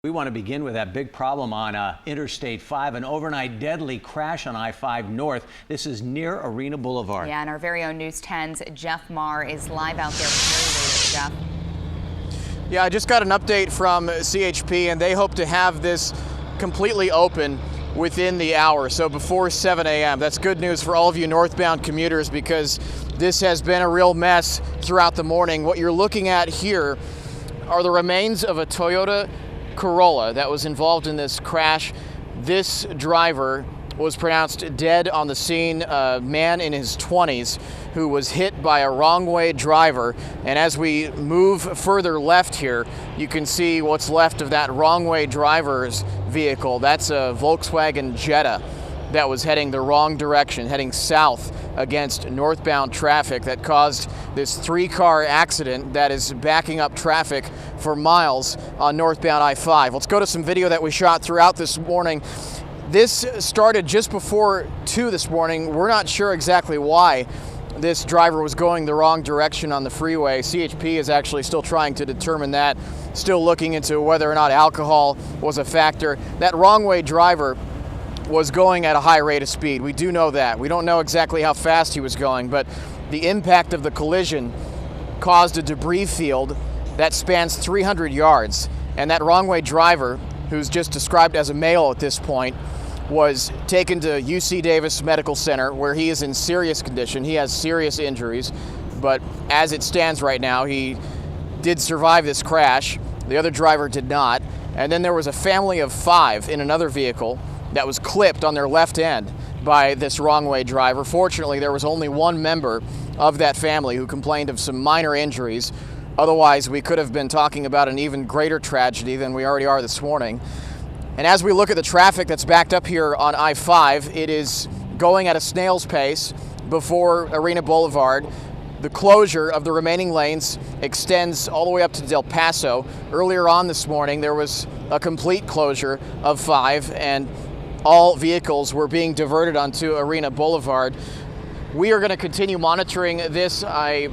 We want to begin with that big problem on Interstate 5, an overnight deadly crash on I-5 North. This is near Arena Boulevard. Yeah, and our very own News 10's Jeff Maher is live out there with Jeff. Yeah, I just got an update from CHP, and they hope to have this completely open within the hour, so before 7 a.m. That's good news for all of you northbound commuters, because this has been a real mess throughout the morning. What you're looking at here are the remains of a Toyota Corolla that was involved in this crash. This driver was pronounced dead on the scene, a man in his 20s who was hit by a wrong-way driver. And as we move further left here, you can see what's left of that wrong-way driver's vehicle. That's a Volkswagen Jetta that was heading the wrong direction, heading south against northbound traffic, that caused this three-car accident that is backing up traffic for miles on northbound I-5. Let's go to some video that we shot throughout this morning. This started just before 2 this morning. We're not sure exactly why this driver was going the wrong direction on the freeway. CHP is actually still trying to determine that, still looking into whether or not alcohol was a factor. That wrong-way driver was going at a high rate of speed. We do know that. We don't know exactly how fast he was going, but the impact of the collision caused a debris field that spans 300 yards. And that wrong-way driver, who's just described as a male at this point, was taken to UC Davis Medical Center, where he is in serious condition. He has serious injuries, but as it stands right now, he did survive this crash. The other driver did not. And then there was a family of 5 in another vehicle that was clipped on their left end by this wrong-way driver. Fortunately, there was only one member of that family who complained of some minor injuries. Otherwise, we could have been talking about an even greater tragedy than we already are this morning. And as we look at the traffic that's backed up here on I-5, it is going at a snail's pace before Arena Boulevard. The closure of the remaining lanes extends all the way up to Del Paso. Earlier on this morning, there was a complete closure of 5, and all vehicles were being diverted onto Arena Boulevard. We are going to continue monitoring this. I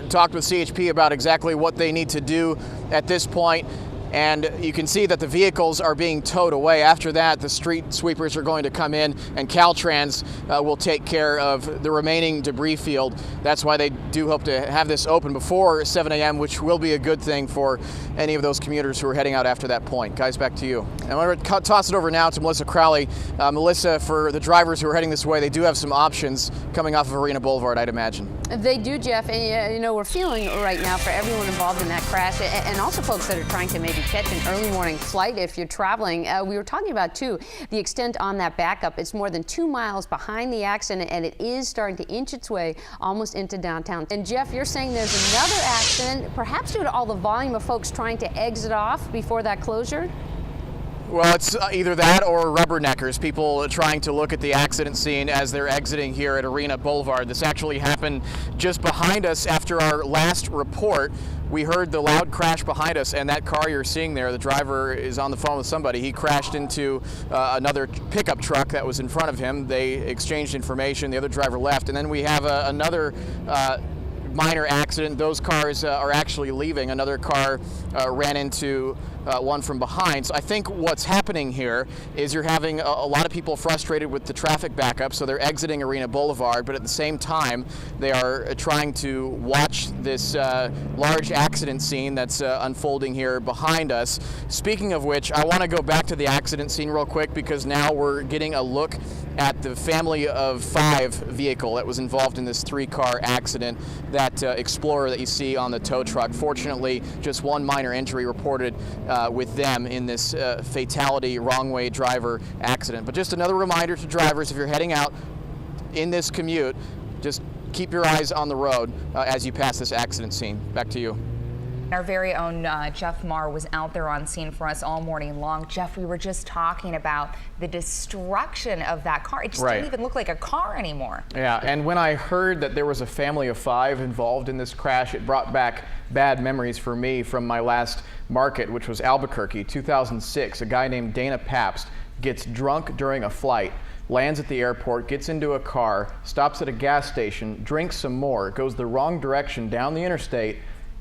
talked with CHP about exactly what they need to do at this point, and you can see that the vehicles are being towed away. After that, the street sweepers are going to come in, and Caltrans will take care of the remaining debris field. That's why they do hope to have this open before 7 a.m., which will be a good thing for any of those commuters who are heading out after that point. Guys, back to you. And I'm going to toss it over now to Melissa Crowley. Melissa, for the drivers who are heading this way, they do have some options coming off of Arena Boulevard, I'd imagine. They do, Jeff, and you know, we're feeling right now for everyone involved in that crash, and also folks that are trying to maybe catch an early morning flight if you're traveling. We were talking about, too, the extent on that backup. It's more than 2 miles behind the accident, and it is starting to inch its way almost into downtown. And Jeff, you're saying there's another accident, perhaps due to all the volume of folks trying to exit off before that closure? Well, it's either that or rubberneckers, people trying to look at the accident scene as they're exiting here at Arena Boulevard. This actually happened just behind us. After our last report, we heard the loud crash behind us, and that car you're seeing there, the driver is on the phone with somebody. He crashed into another pickup truck that was in front of him. They exchanged information. The other driver left, and then we have another minor accident. Those cars are actually leaving. Another car ran into one from behind. So I think what's happening here is you're having a lot of people frustrated with the traffic backup, so they're exiting Arena Boulevard, but at the same time they are trying to watch this large accident scene that's unfolding here behind us. Speaking of which, I want to go back to the accident scene real quick, because now we're getting a look at the family of 5 vehicle that was involved in this 3-car accident, that Explorer that you see on the tow truck. Fortunately, just one minor injury reported with them in this fatality wrong-way driver accident. But just another reminder to drivers, if you're heading out in this commute, just keep your eyes on the road as you pass this accident scene. Back to you. Our very own Jeff Maher was out there on scene for us all morning long. Jeff, we were just talking about the destruction of that car. It just didn't even look like a car anymore. Yeah, and when I heard that there was a family of 5 involved in this crash, it brought back bad memories for me from my last market, which was Albuquerque, 2006. A guy named Dana Pabst gets drunk during a flight, lands at the airport, gets into a car, stops at a gas station, drinks some more, goes the wrong direction down the interstate,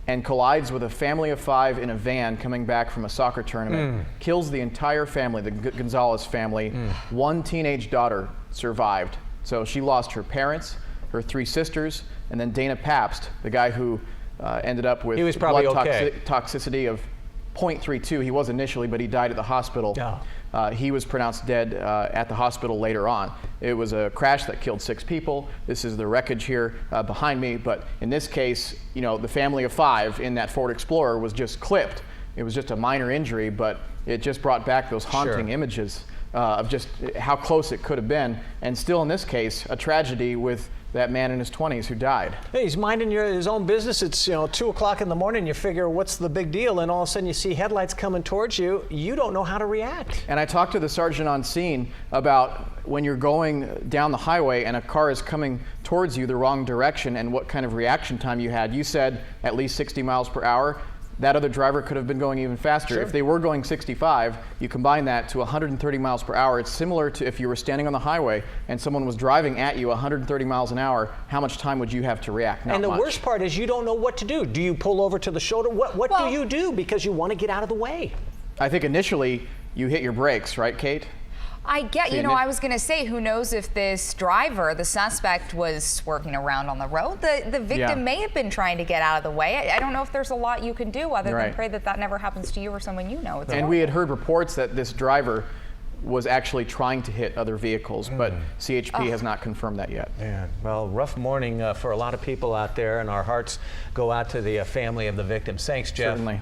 and collides with a family of 5 in a van coming back from a soccer tournament, kills the entire family, the Gonzalez family. One teenage daughter survived. So she lost her parents, her 3 sisters, and then Dana Pabst, the guy who ended up with blood toxicity of 0.32. He was initially, but he died at the hospital. He was pronounced dead at the hospital later on. It was a crash that killed 6 people. This is the wreckage here behind me. But in this case, you know, the family of 5 in that Ford Explorer was just clipped. It was just a minor injury, but it just brought back those haunting images of just how close it could have been. And still in this case, a tragedy with that man in his 20s who died. Hey, he's minding his own business. It's 2 o'clock in the morning. You figure, what's the big deal? And all of a sudden you see headlights coming towards you. You don't know how to react. And I talked to the sergeant on scene about when you're going down the highway and a car is coming towards you the wrong direction and what kind of reaction time you had. You said at least 60 miles per hour. That other driver could have been going even faster. Sure. If they were going 65, you combine that to 130 miles per hour. It's similar to if you were standing on the highway and someone was driving at you 130 miles an hour, how much time would you have to react? Not and the much. worst part is you don't know what to do. Do you pull over to the shoulder? What do you do? Because you want to get out of the way. I think initially you hit your brakes, right, Kate? I get, I was going to say, who knows if this driver, the suspect, was swerving around on the road. The victim may have been trying to get out of the way. I don't know if there's a lot you can do other than pray that that never happens to you or someone you know. And we had heard reports that this driver was actually trying to hit other vehicles, but CHP has not confirmed that yet. Man, well, rough morning for a lot of people out there, and our hearts go out to the family of the victims. Thanks, Jeff. Certainly.